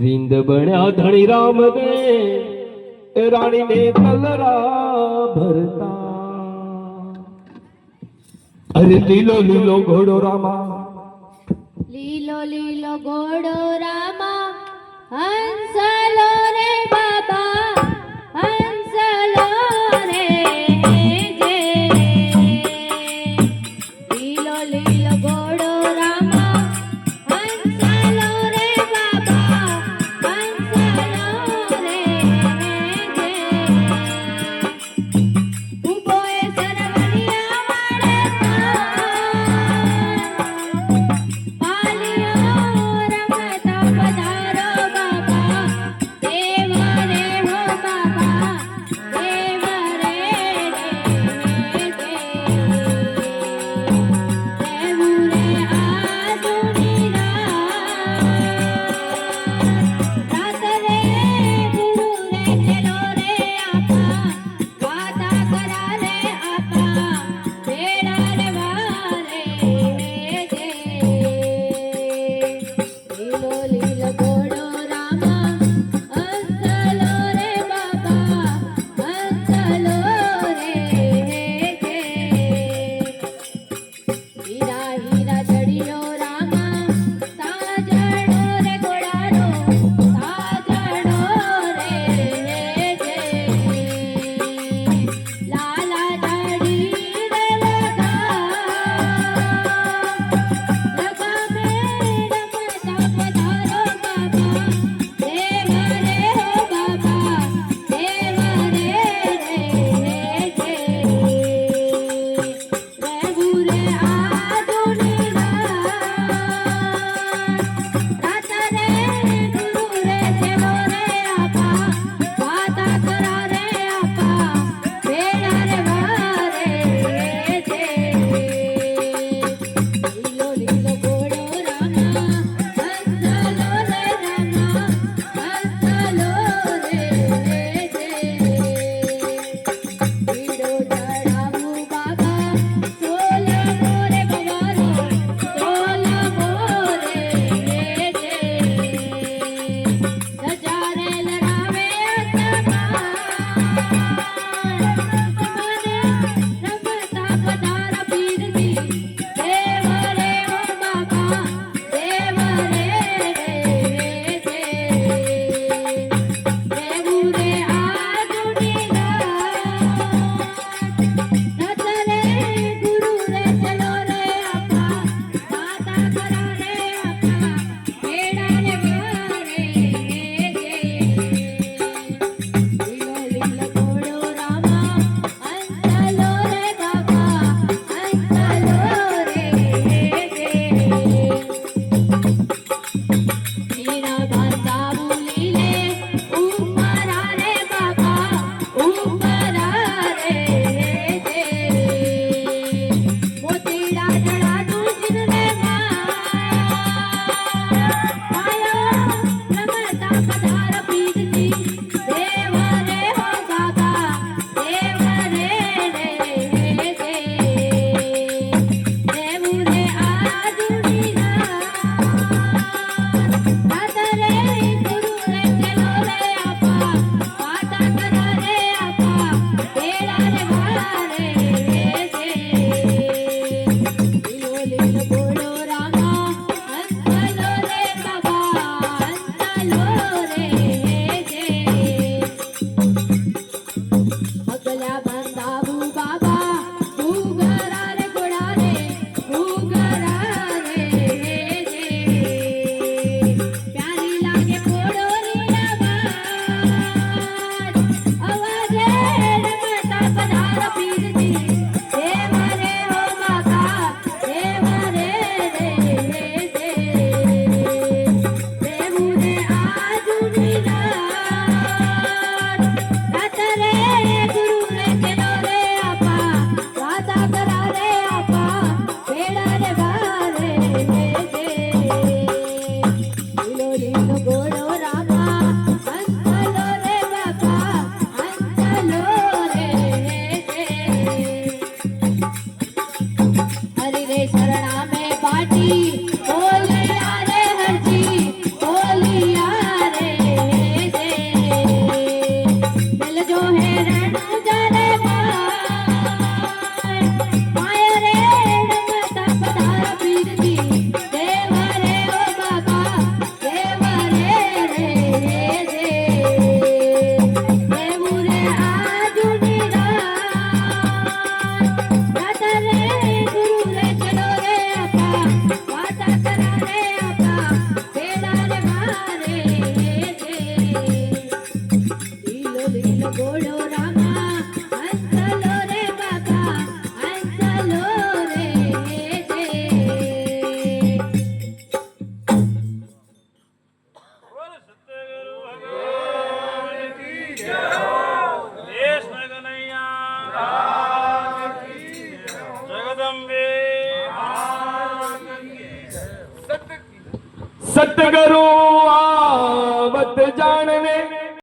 વિંદ બન્યા ધણી રામ ને રાણી ને કલરા ભરતા. અરે લીલો લીલો ઘોડો રામા, લીલો લીલો ઘોડો રામા, હંસલો રે બાબા, હંસલો રે જે. લીલો લીલો ઘોડો રામા, હંસલો રે બાબા, હંસલો રે જે. ઉભો એ સરવણિયા વાળે पाटी बोलिया रे हरजी बोलिया रे दे दिल जो है रण जरे माया रे रंगता पधार पीर दी देवा रे ओ बाबा देवा रे रे दे देवू रे आजुनी रात रे गुरु रे चलो रे आपा वाता करा रे आपा बेड़ा रे मारे दे लीलो लीलो गोड़ो रामा हंसलो रे बाबा हंसलो रे दे બોલ સત્યગુરુ ભગવાન કી જય દેશ નગનૈયા જગદંબે સતગુરુ આવત જાણે